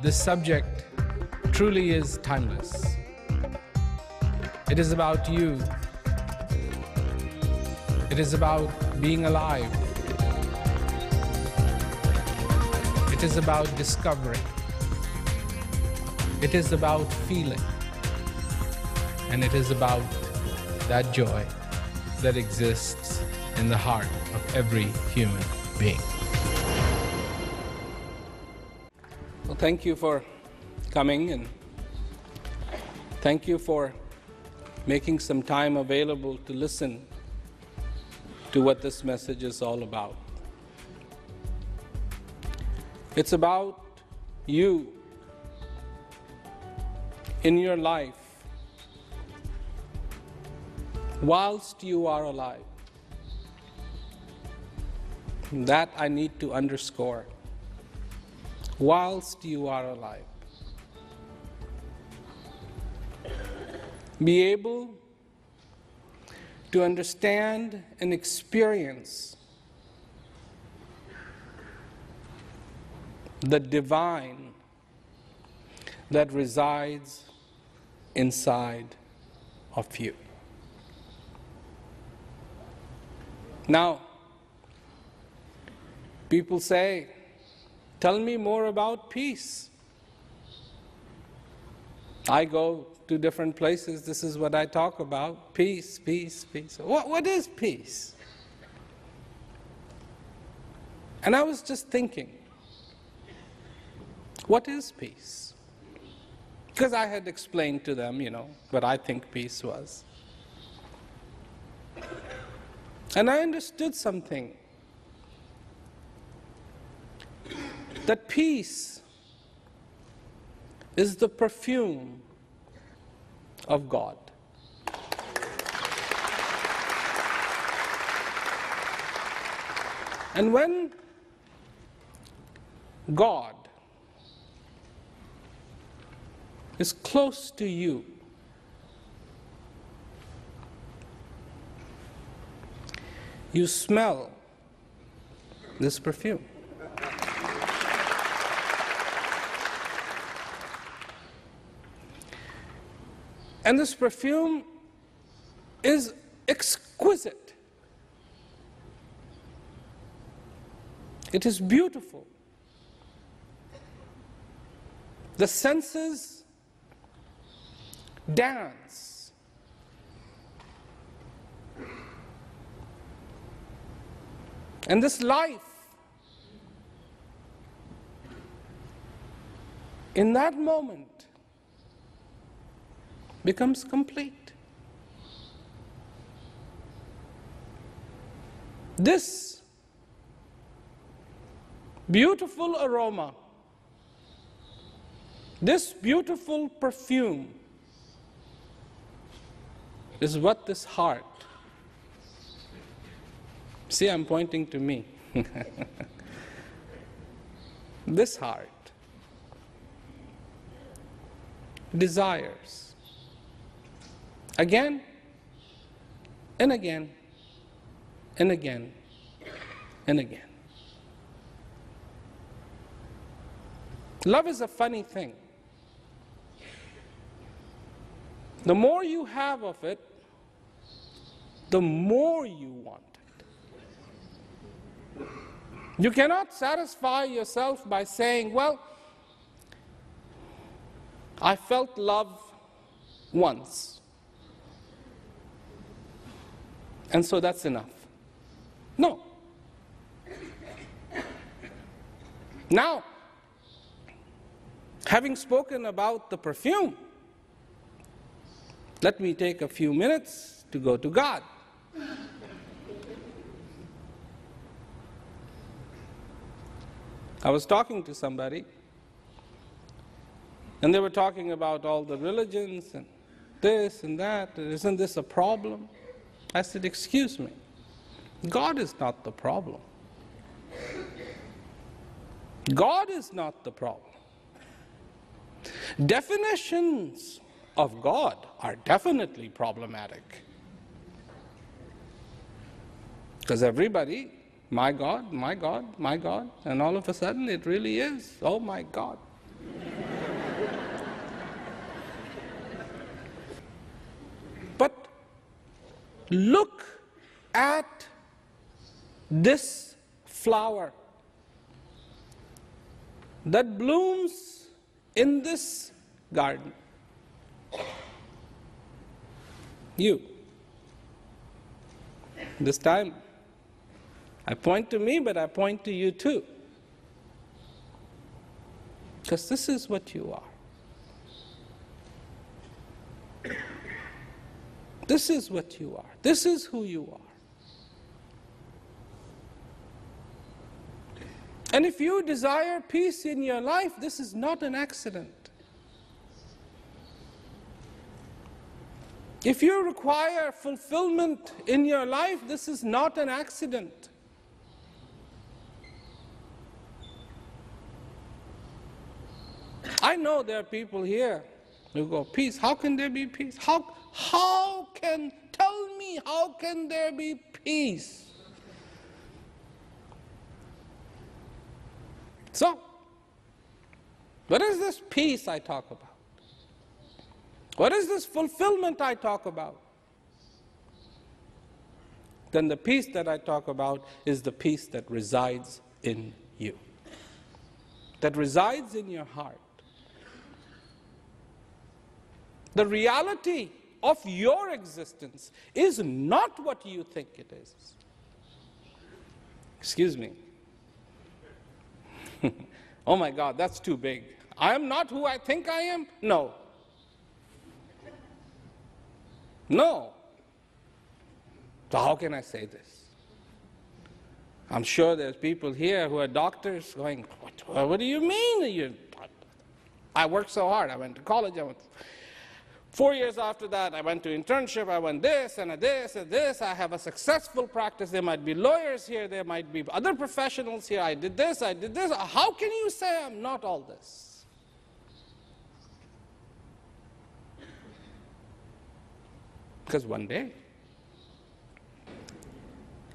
this subject truly is timeless. It is about you. It is about being alive. It is about discovery. It is about feeling. And it is about that joy that exists in the heart of every human being. Well, thank you for coming, and thank you for making some time available to listen to what this message is all about. It's about you in your life whilst you are alive. That I need to underscore. Whilst you are alive. Be able to understand and experience the divine that resides inside of you. Now, people say, tell me more about peace. I go to different places, this is what I talk about, peace, peace, peace. What is peace? And I was just thinking, what is peace? Because I had explained to them, what I think peace was. And I understood something. That peace is the perfume of God. And when God is close to you, you smell this perfume. And this perfume is exquisite. It is beautiful. The senses dance. And this life, in that moment, becomes complete. This beautiful aroma, this beautiful perfume is what this heart, see, I'm pointing to me, this heart desires again and again and again and again. Love is a funny thing. The more you have of it, the more you want it. You cannot satisfy yourself by saying, well, I felt love once, and so that's enough. No. Now, having spoken about the perfume, let me take a few minutes to go to God. I was talking to somebody, and they were talking about all the religions and this and that, and isn't this a problem? I said, excuse me, God is not the problem. God is not the problem. Definitions of God are definitely problematic. Because everybody, my God, my God, my God, and all of a sudden it really is, oh my God. But look at this flower that blooms in this garden. You. This time, I point to me, but I point to you too. Because this is what you are. This is what you are. This is who you are. And if you desire peace in your life, this is not an accident. If you require fulfillment in your life, this is not an accident. I know there are people here who go, peace, how can there be peace? Tell me, how can there be peace? So, what is this peace I talk about? What is this fulfillment I talk about? Then the peace that I talk about is the peace that resides in you, that resides in your heart. The reality of your existence is not what you think it is. Excuse me. Oh my God, that's too big. I am not who I think I am? No. No. So how can I say this? I'm sure there's people here who are doctors going, what do you mean? I worked so hard. I went to college. 4 years after that, I went to internship. I went this and this and this. I have a successful practice. There might be lawyers here. There might be other professionals here. I did this. I did this. How can you say I'm not all this? Because one day,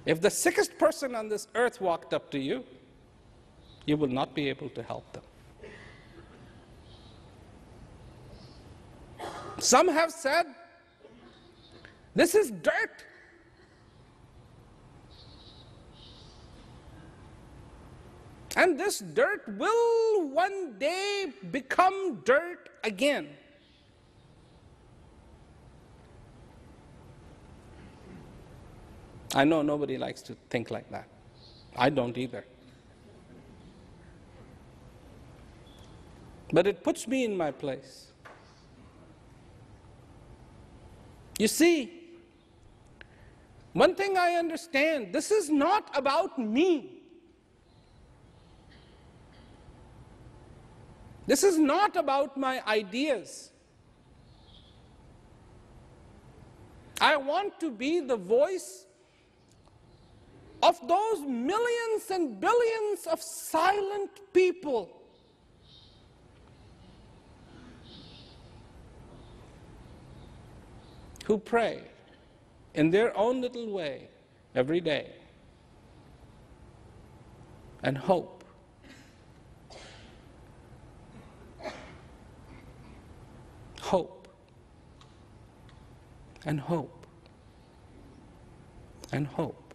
if the sickest person on this earth walked up to you, you will not be able to help them. Some have said, this is dirt. And this dirt will one day become dirt again. I know nobody likes to think like that. I don't either. But it puts me in my place. You see, one thing I understand, this is not about me. This is not about my ideas. I want to be the voice of those millions and billions of silent people who pray in their own little way every day and hope. Hope and hope and hope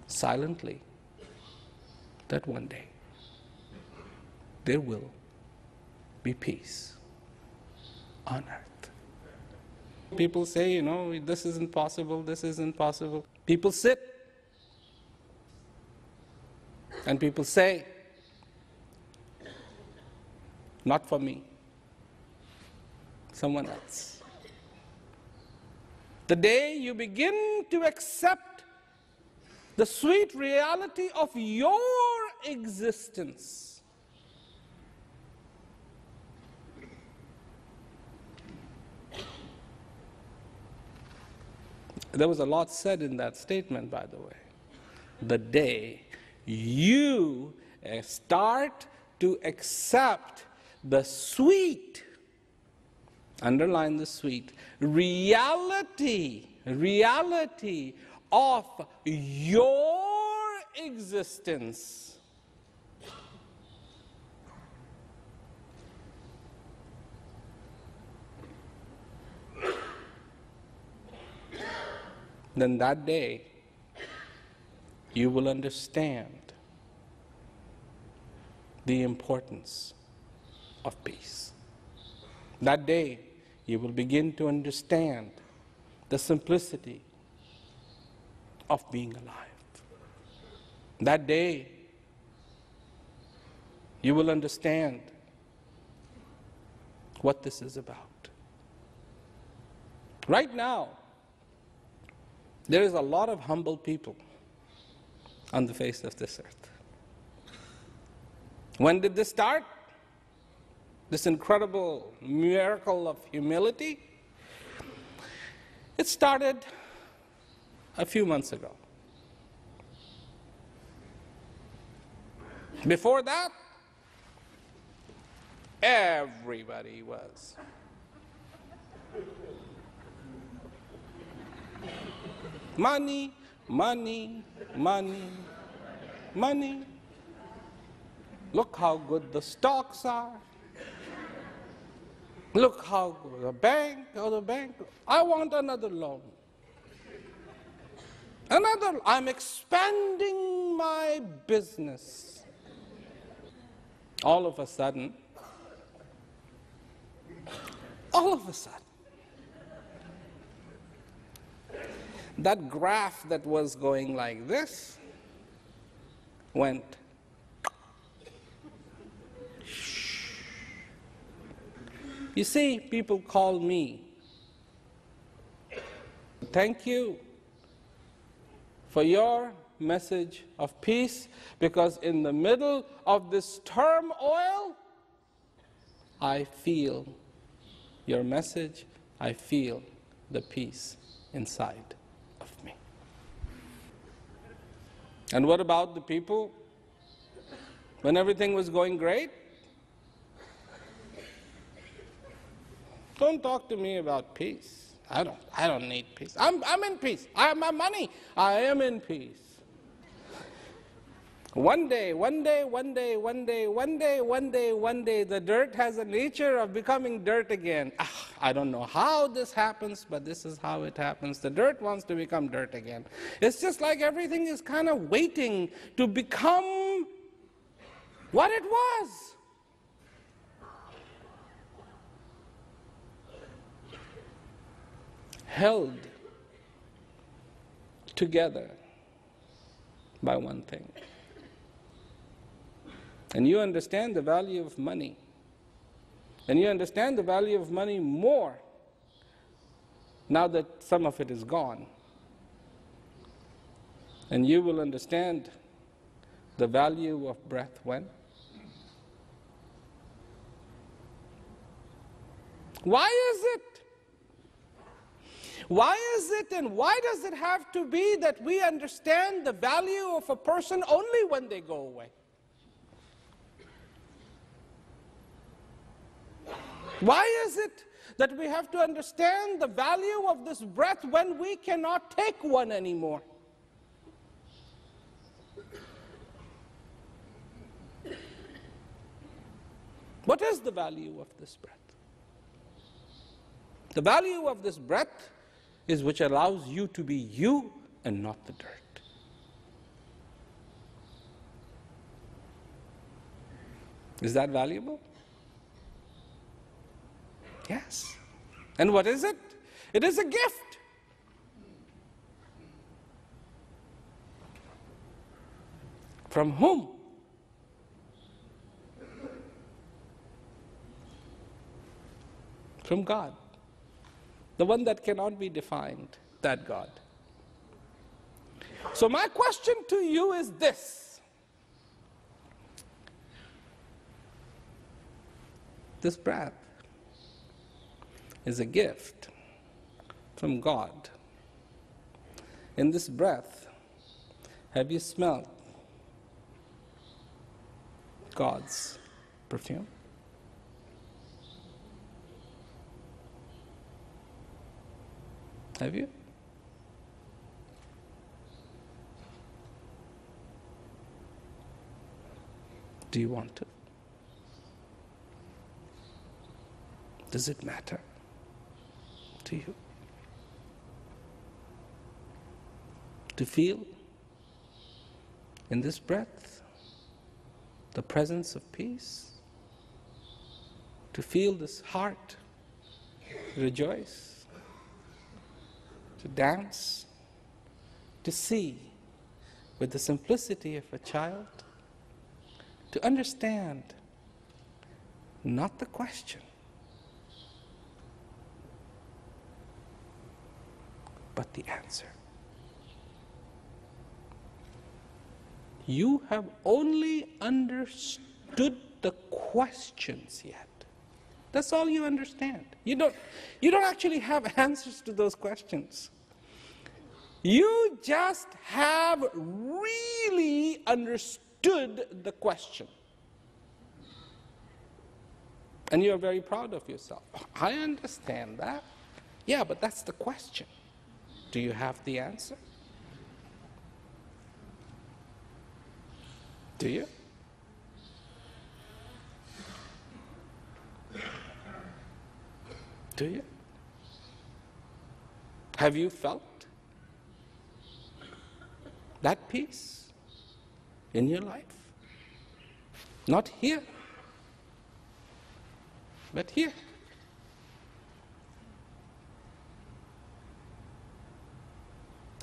silently that one day there will be peace on earth. People say, you know, this isn't possible, this isn't possible. People sit and people say, not for me, someone else. The day you begin to accept the sweet reality of your existence, there was a lot said in that statement, by the way. The day you start to accept the sweet, underline the sweet, reality of your existence, then that day you will understand the importance of peace. That day you will begin to understand the simplicity of being alive. That day you will understand what this is about. Right now, there is a lot of humble people on the face of this earth. When did this start? This incredible miracle of humility? It started a few months ago. Before that, everybody was. Money, money, money, money. Look how good the stocks are. Look how good the bank. I want another loan. I'm expanding my business. All of a sudden, that graph that was going like this went. You see, people call me. Thank you for your message of peace, because in the middle of this turmoil, I feel your message, I feel the peace inside of me. And what about the people when everything was going great? Don't talk to me about peace. I don't need peace. I'm in peace. I have my money. I am in peace. One day, the dirt has a nature of becoming dirt again. I don't know how this happens, but this is how it happens. The dirt wants to become dirt again. It's just like everything is kind of waiting to become what it was. Held together by one thing. And you understand the value of money. And you understand the value of money more now that some of it is gone. And you will understand the value of breath when? Why is it? Why is it and why does it have to be that we understand the value of a person only when they go away? Why is it that we have to understand the value of this breath when we cannot take one anymore? What is the value of this breath? The value of this breath is which allows you to be you and not the dirt. Is that valuable? Yes. And what is it? It is a gift. From whom? From God. The one that cannot be defined, that God. So my question to you is this. This breath is a gift from God. In this breath, have you smelled God's perfume? Have you? Do you want to? Does it matter to you? to feel in this breath the presence of peace, to feel this heart rejoice, to dance, to see with the simplicity of a child, to understand not the question, but the answer. You have only understood the questions yet. That's all you understand. You don't actually have answers to those questions. You just have really understood the question. And you are very proud of yourself. I understand that. Yeah, but that's the question. Do you have the answer? Do you? Do you? Have you felt that peace in your life? Not here, but here.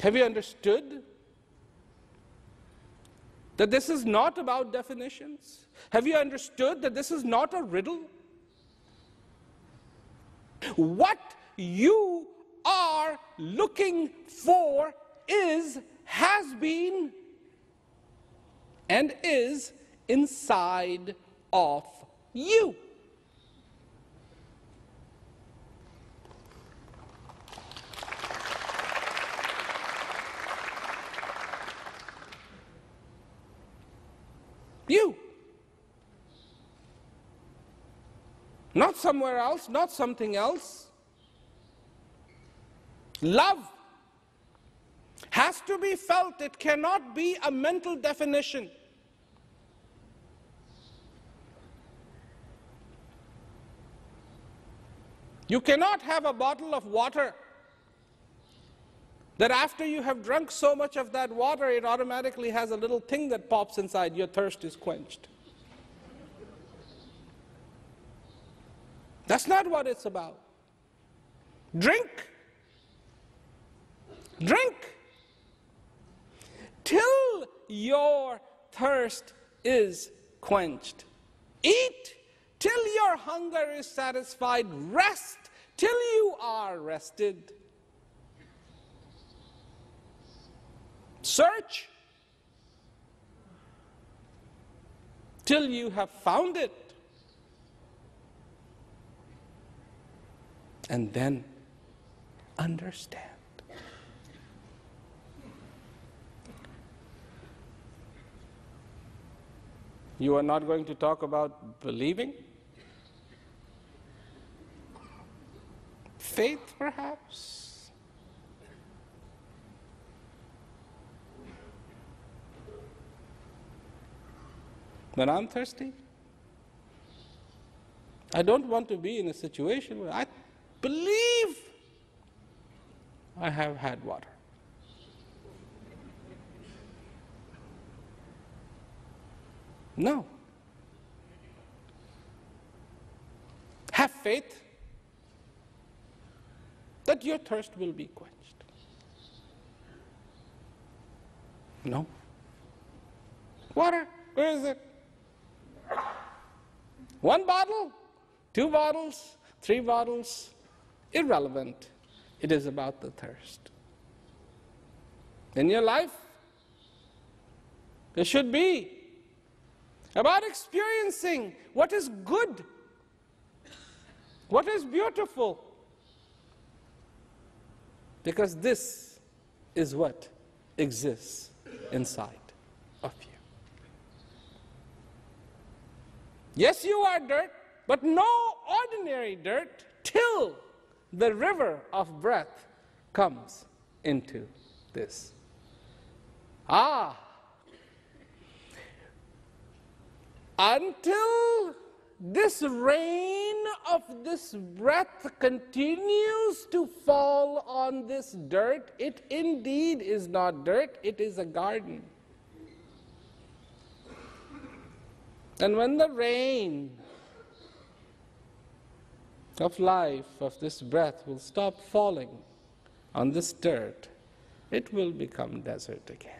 Have you understood that this is not about definitions? Have you understood that this is not a riddle? What you are looking for has been, and is inside of you. You. Not somewhere else, not something else. Love has to be felt. It cannot be a mental definition. You cannot have a bottle of water that after you have drunk so much of that water, it automatically has a little thing that pops inside. Your thirst is quenched. That's not what it's about. Drink. Drink till your thirst is quenched. Eat till your hunger is satisfied. Rest till you are rested. Search till you have found it. And then understand. You are not going to talk about believing? Faith, perhaps? When I'm thirsty, I don't want to be in a situation where I believe I have had water. No. Have faith that your thirst will be quenched. No. Water, where is it? 1 bottle, 2 bottles, 3 bottles, irrelevant. It is about the thirst. In your life, there should be about experiencing what is good, what is beautiful, because this is what exists inside of you. Yes, you are dirt, but no ordinary dirt, till the river of breath comes into this. Until this rain of this breath continues to fall on this dirt, it indeed is not dirt, it is a garden. And when the rain of life, of this breath, will stop falling on this dirt, it will become desert again.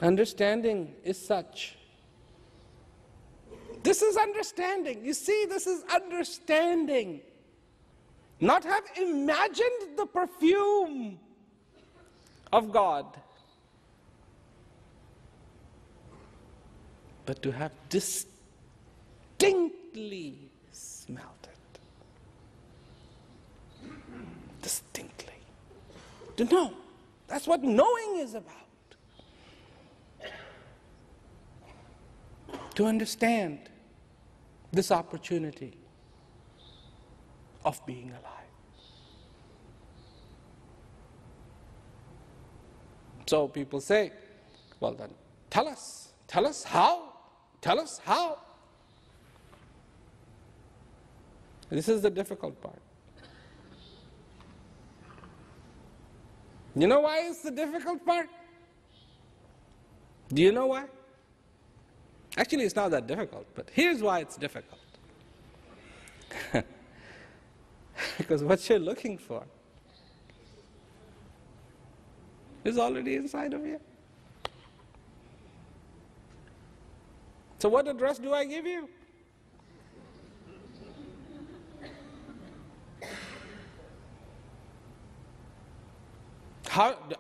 Understanding is such. This is understanding. You see, this is understanding. Not have imagined the perfume of God, but to have distinctly smelled it. Distinctly. To know. That's what knowing is about. To understand this opportunity of being alive. So people say, well then, tell us how, tell us how. This is the difficult part. You know why it's the difficult part? Do you know why? Actually, it's not that difficult, but here's why it's difficult. Because what you're looking for is already inside of you. So what address do I give you?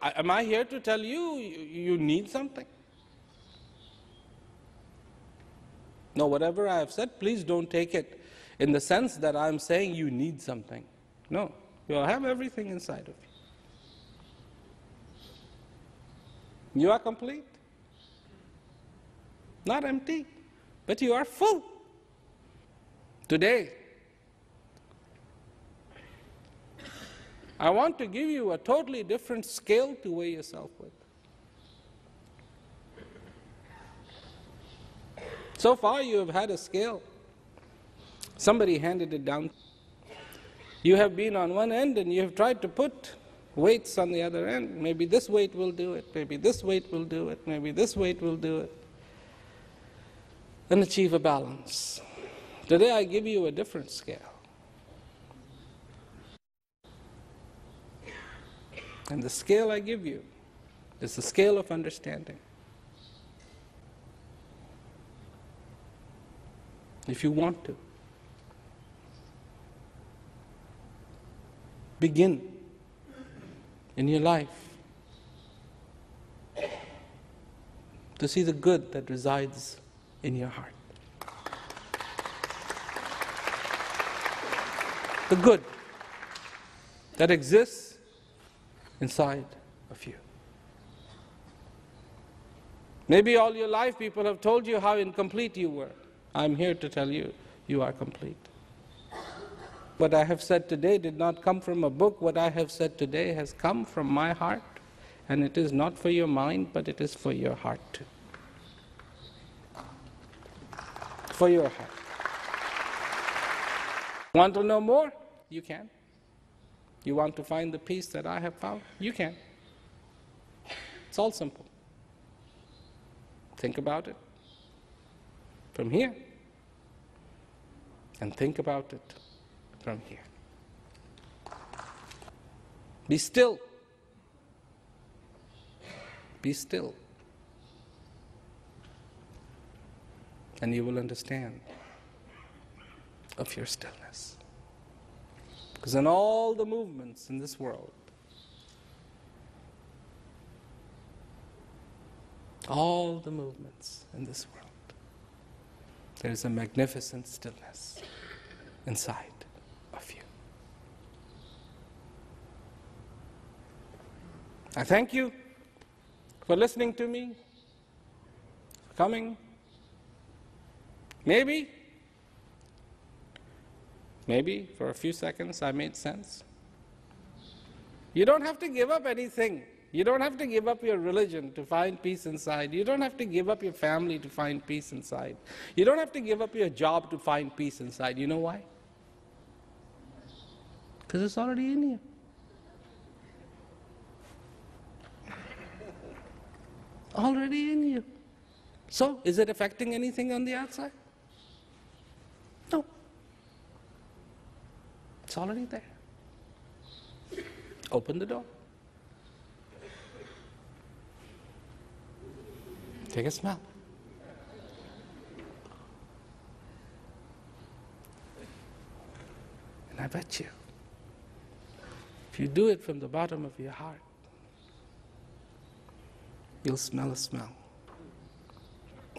Am I here to tell you you need something? No, whatever I have said, please don't take it in the sense that I'm saying you need something. No, you have everything inside of you. You are complete. Not empty, but you are full. Today, I want to give you a totally different scale to weigh yourself with. So far you have had a scale. Somebody handed it down. You have been on one end and you have tried to put weights on the other end. Maybe this weight will do it, maybe this weight will do it, maybe this weight will do it. And achieve a balance. Today I give you a different scale. And the scale I give you is the scale of understanding. If you want to, begin in your life to see the good that resides in your heart. The good that exists inside of you. Maybe all your life people have told you how incomplete you were. I'm here to tell you, you are complete. What I have said today did not come from a book. What I have said today has come from my heart. And it is not for your mind, but it is for your heart too. For your heart. Want to know more? You can. You want to find the peace that I have found? You can. It's all simple. Think about it from here, and think about it from here. Be still. Be still. And you will understand of your stillness. Because in all the movements in this world, all the movements in this world, there is a magnificent stillness inside of you. I thank you for listening to me, for coming. Maybe for a few seconds I made sense. You don't have to give up anything You don't have to give up your religion to find peace inside. You don't have to give up your family to find peace inside. You don't have to give up your job to find peace inside. You know why? Because it's already in you. Already in you. So, is it affecting anything on the outside? No. It's already there. Open the door. Take a smell. And I bet you, if you do it from the bottom of your heart, you'll smell a smell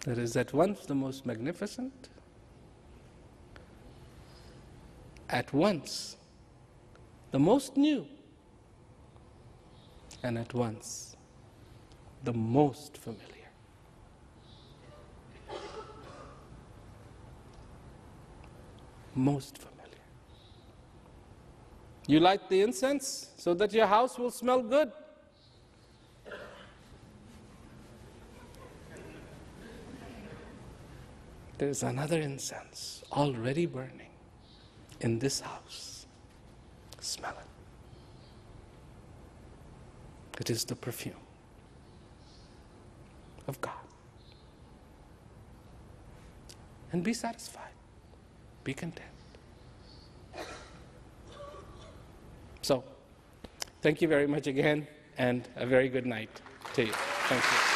that is at once the most magnificent, at once the most new, and at once the most familiar. Most familiar. You light the incense so that your house will smell good. There's another incense already burning in this house. Smell it. It is the perfume of God. And be satisfied. Be content. So, thank you very much again, and a very good night to you. Thank you.